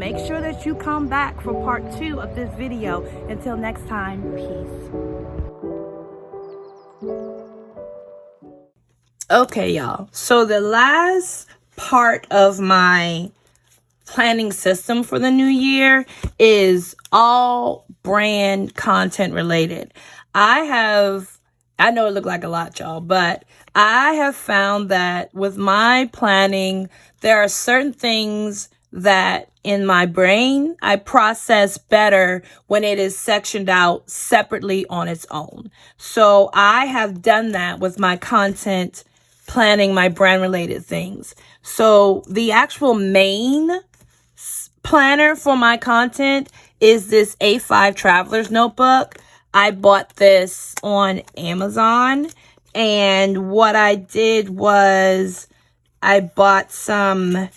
Make sure that you come back for part 2 of this video. Until next time, peace. Okay, y'all. So the last part of my planning system for the new year is all brand content related. I know it looked like a lot, y'all, but I have found that with my planning, there are certain things that in my brain I process better when it is sectioned out separately on its own. So I have done that with my content planning, my brand related things. So the actual main planner for my content is this A5 Traveler's Notebook. I bought this on Amazon, and what I did was I bought some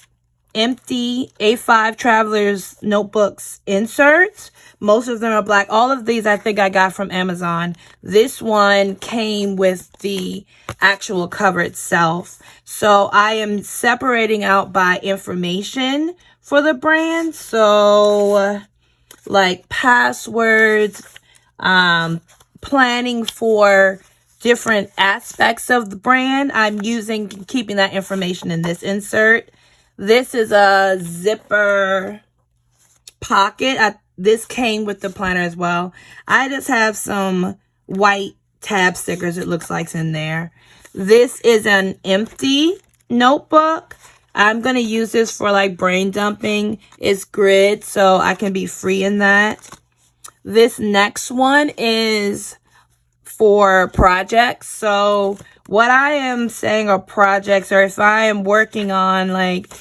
empty A5 Traveler's Notebooks inserts. Most of them are black. All of these I think I got from Amazon. This one came with the actual cover itself. So I am separating out by information for the brand. So like passwords, planning for different aspects of the brand. I'm keeping that information in this insert. This is a zipper pocket. This came with the planner as well. I just have some white tab stickers, it looks like, in there. This is an empty notebook. I'm going to use this for like brain dumping. It's grid, so I can be free in that. This next one is for projects. So what I am saying are projects, or if I am working on like,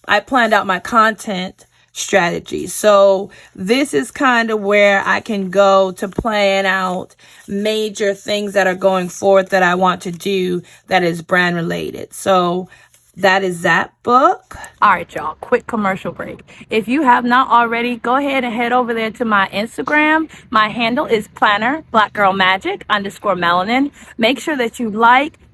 I planned out my content strategy. So this is kind of where I can go to plan out major things that are going forward that I want to do that is brand related. So that is that book. All right, y'all, quick commercial break. If you have not already, go ahead and head over there to my Instagram. My handle is planner_magic_melanin. Make sure that you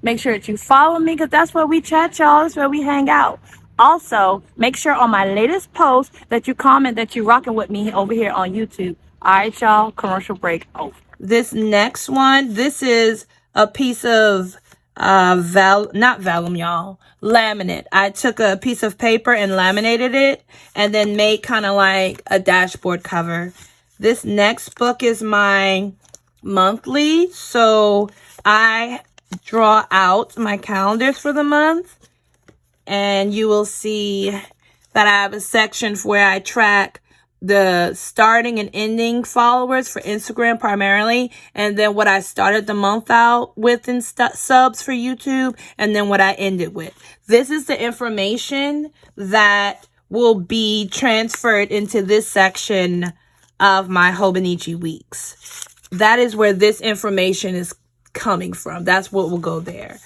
make sure that you follow me, because that's where we chat, y'all. That's where we hang out. Also, make sure on my latest post that you comment that you're rocking with me over here on YouTube. All right, y'all, commercial break over. This next one, this is a piece of not vellum, y'all, laminate. I took a piece of paper and laminated it and then made kind of like a dashboard cover. This next book is my monthly. So I draw out my calendars for the month, and you will see that I have a section where I track the starting and ending followers for Instagram primarily, and then what I started the month out with in subs for YouTube, and then what I ended with. This is the information that will be transferred into this section of my Hobonichi weeks. That is where this information is coming from. That's what will go there.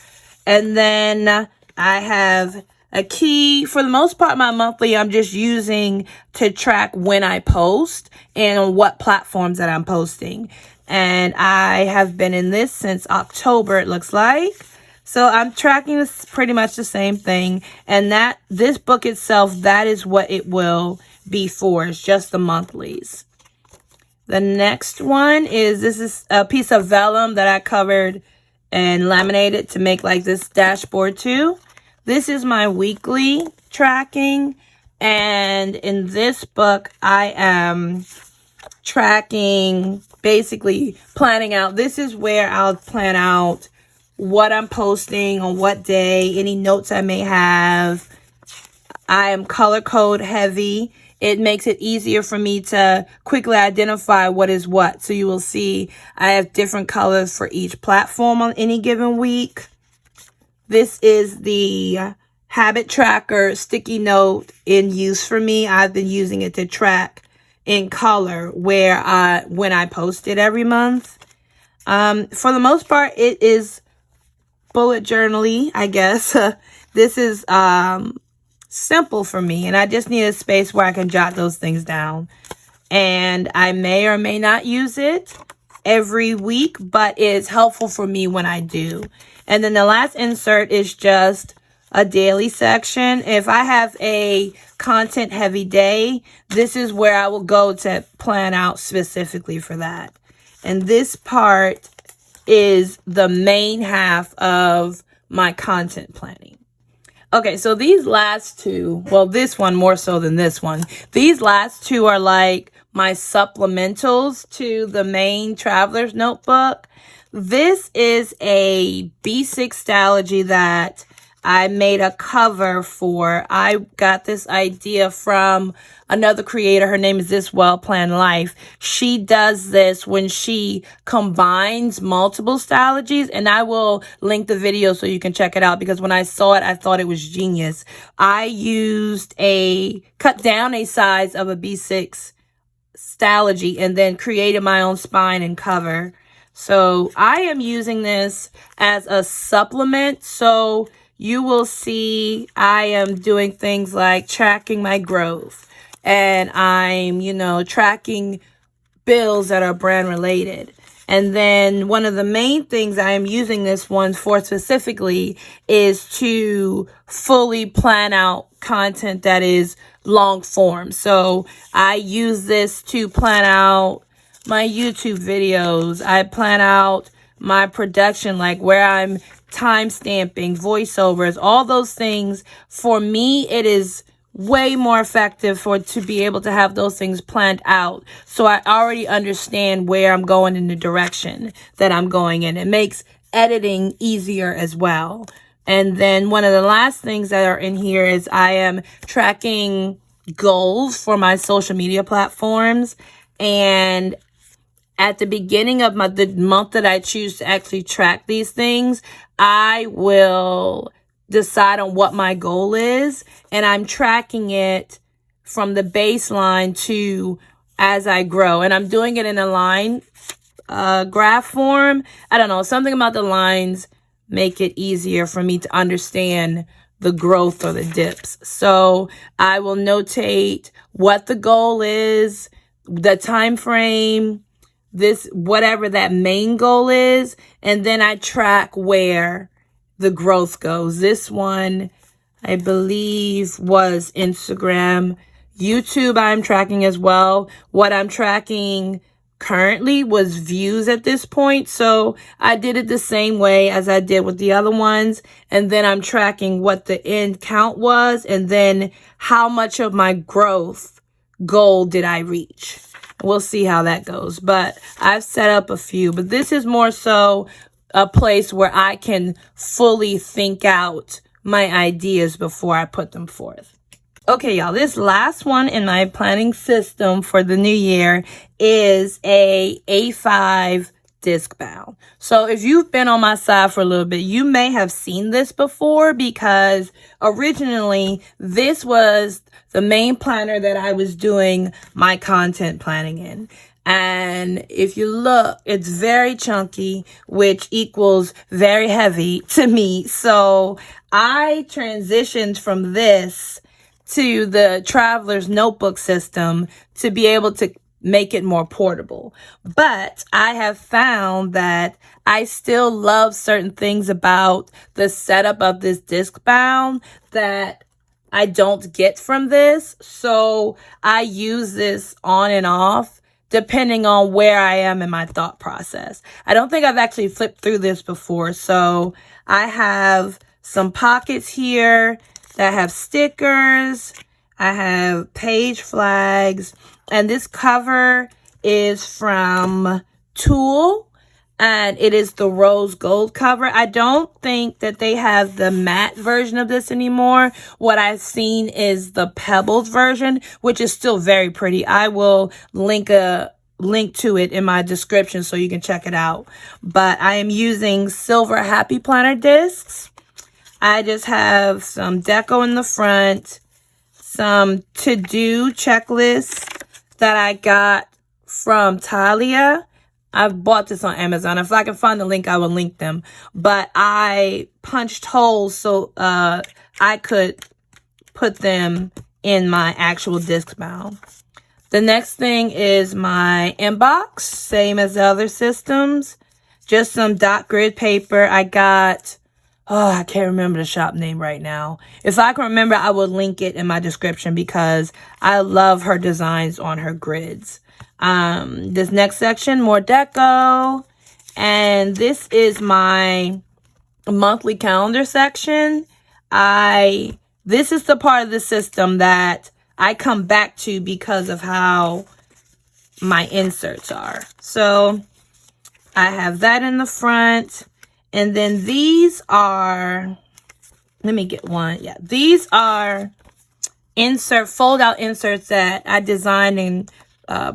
And then I have a key. For the most part, my monthly I'm just using to track when I post and on what platforms that I'm posting. And I have been in this since October, it looks like. So I'm tracking this pretty much the same thing. And this book itself, that is what it will be for. It's just the monthlies. The next one this is a piece of vellum that I covered and laminated to make like this dashboard too. This is my weekly tracking, and in this book, I am tracking, basically planning out. This is where I'll plan out what I'm posting on what day, any notes I may have. I am color code heavy. It makes it easier for me to quickly identify what is what. So you will see I have different colors for each platform on any given week. This is the habit tracker sticky note in use for me. I've been using it to track in color when I post it every month. For the most part, it is bullet journaling, I guess. This is simple for me, and I just need a space where I can jot those things down. And I may or may not use it every week, but it's helpful for me when I do. And then the last insert is just a daily section. If I have a content heavy day, this is where I will go to plan out specifically for that. And this part is the main half of my content planning. Okay, so these last two, well, this one more so than this one. These last two are like my supplementals to the main traveler's notebook. This is a B6 Stalogy that I made a cover for. I got this idea from another creator. Her name is This Well Planned Life. She does this when she combines multiple Stalogies, and I will link the video so you can check it out, because when I saw it, I thought it was genius. I cut down a size of a B6 Stalogy and then created my own spine and cover. So I am using this as a supplement. So you will see I am doing things like tracking my growth, and I'm, tracking bills that are brand related. And then one of the main things I am using this one for specifically is to fully plan out content that is long form. So I use this to plan out my YouTube videos. I plan out my production, like where I'm time stamping, voiceovers, all those things. For me, it is way more effective to be able to have those things planned out. So I already understand where I'm going in the direction that I'm going in. It makes editing easier as well. And then one of the last things that are in here is I am tracking goals for my social media platforms. And at the beginning of the month that I choose to actually track these things, I will decide on what my goal is, and I'm tracking it from the baseline to as I grow. And I'm doing it in a line graph form. I don't know, something about the lines make it easier for me to understand the growth or the dips. So I will notate what the goal is, the time frame, whatever that main goal is, and then I track where the growth goes. This one, I believe, was Instagram. YouTube, I'm tracking as well. What I'm tracking currently was views at this point. So I did it the same way as I did with the other ones. And then I'm tracking what the end count was, and then how much of my growth goal did I reach. We'll see how that goes. But I've set up a few. But this is more so a place where I can fully think out my ideas before I put them forth. Okay, y'all, this last one in my planning system for the new year is a A5 disc bound. So if you've been on my side for a little bit, you may have seen this before, because originally this was the main planner that I was doing my content planning in. And if you look, it's very chunky, which equals very heavy to me. So I transitioned from this to the Traveler's Notebook system to be able to make it more portable. But I have found that I still love certain things about the setup of this disc bound that I don't get from this. So I use this on and off depending on where I am in my thought process. I don't think I've actually flipped through this before. So I have some pockets here that have stickers. I have page flags. And this cover is from Tool, and it is the rose gold cover. I don't think that they have the matte version of this anymore. What I've seen is the pebbles version, which is still very pretty. I will link to it in my description so you can check it out. But I am using silver Happy Planner discs. I just have some deco in the front, some to-do checklists that I got from Talia. I've bought this on Amazon. If I can find the link, I will link them. But I punched holes so I could put them in my actual disc bound. The next thing is my inbox, same as the other systems. Just some dot grid paper. I got Oh, I can't remember the shop name right now. If I can remember, I will link it in my description because I love her designs on her grids. This next section, more deco. And this is my monthly calendar section. This is the part of the system that I come back to because of how my inserts are. So I have that in the front. And then these are, let me get one. Yeah, these are fold out inserts that I designed and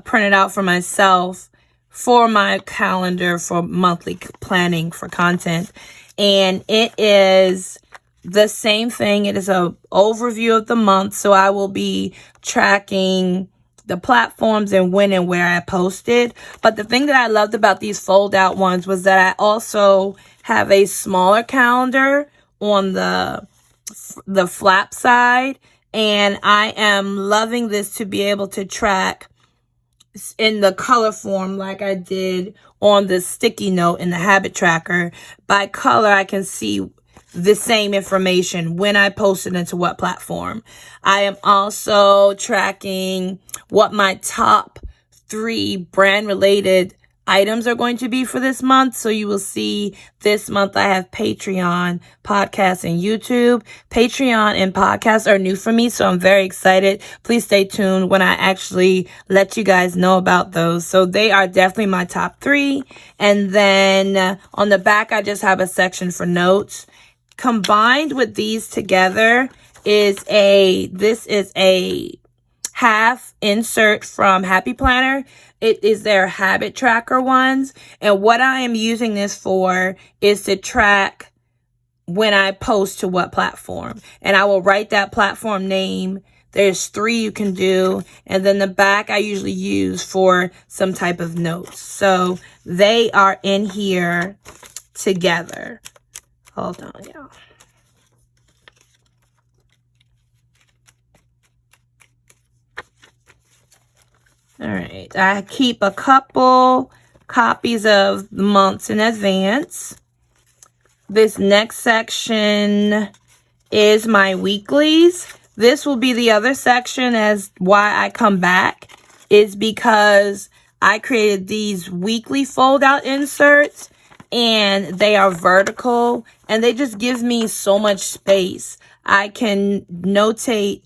printed out for myself for my calendar for monthly planning for content. And it is the same thing. It is an overview of the month. So I will be tracking the platforms and when and where I posted. But the thing that I loved about these fold out ones was that I also have a smaller calendar on the flap side. And I am loving this to be able to track in the color form like I did on the sticky note in the habit tracker. By color, I can see the same information when I posted into what platform. I am also tracking what my top 3 brand related items are going to be for this month. So you will see this month I have Patreon, podcasts, and YouTube. Patreon and podcasts are new for me, so I'm very excited. Please stay tuned when I actually let you guys know about those. So they are definitely my top 3. And then on the back, I just have a section for notes. Combined with these together is this is a half insert from Happy Planner. It is their habit tracker ones. And what I am using this for is to track when I post to what platform. And I will write that platform name. There's 3 you can do. And then the back I usually use for some type of notes. So they are in here together. Hold on, y'all. All right, I keep a couple copies of the months in advance. This next section is my weeklies. This will be the other section as why I come back is because I created these weekly fold out inserts and they are vertical and they just give me so much space. I can notate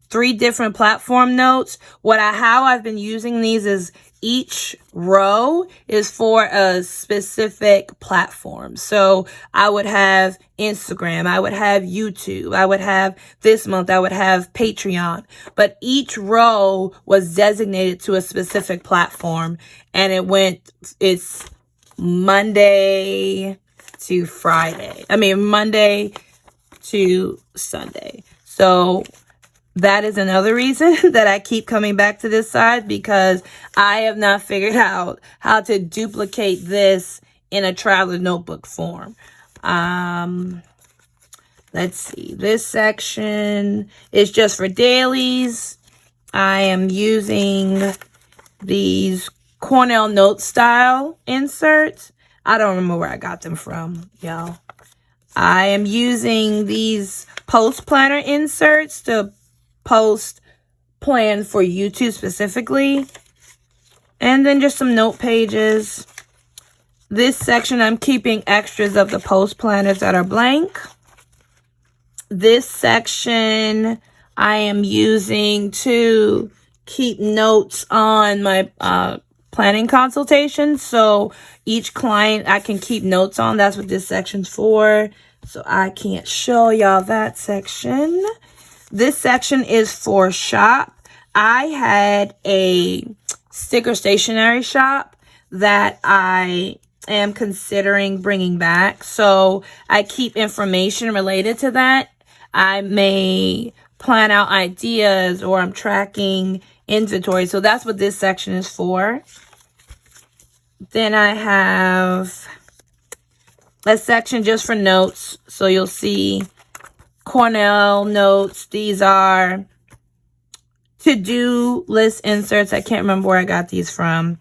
3 different platform notes. How I've been using these is each row is for a specific platform. So I would have Instagram, I would have YouTube, I would have this month, I would have Patreon, but each row was designated to a specific platform and it's Monday to Friday. Monday to Sunday. So that is another reason that I keep coming back to this side because I have not figured out how to duplicate this in a traveler notebook form. Let's see. This section is just for dailies. I am using these Cornell Note style inserts. I don't remember where I got them from, y'all. I am using these post planner inserts to post plan for YouTube specifically. And then just some note pages. This section, I'm keeping extras of the post planners that are blank. This section, I am using to keep notes on my planning consultations. So each client I can keep notes on. That's what this section's for. So I can't show y'all that section. This section is for shop. I had a sticker stationery shop that I am considering bringing back. So I keep information related to that. I may plan out ideas or I'm tracking inventory. So that's what this section is for. Then I have a section just for notes. So you'll see Cornell notes. These are to-do list inserts. I can't remember where I got these from.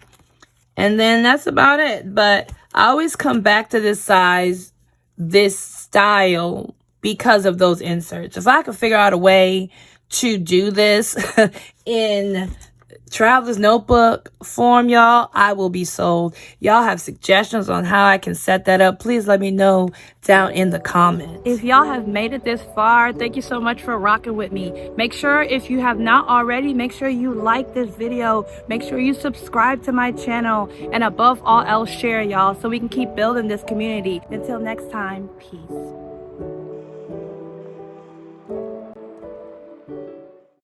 And then that's about it. But I always come back to this size this style because of those inserts. If I could figure out a way to do this in traveler's notebook form, y'all, I will be sold. Y'all have suggestions on how I can set that up, please let me know down in the comments. If y'all have made it this far, thank you so much for rocking with me. Make sure, if you have not already, make sure you like this video, make sure you subscribe to my channel, and above all else, share, y'all, so we can keep building this community. Until next time, peace.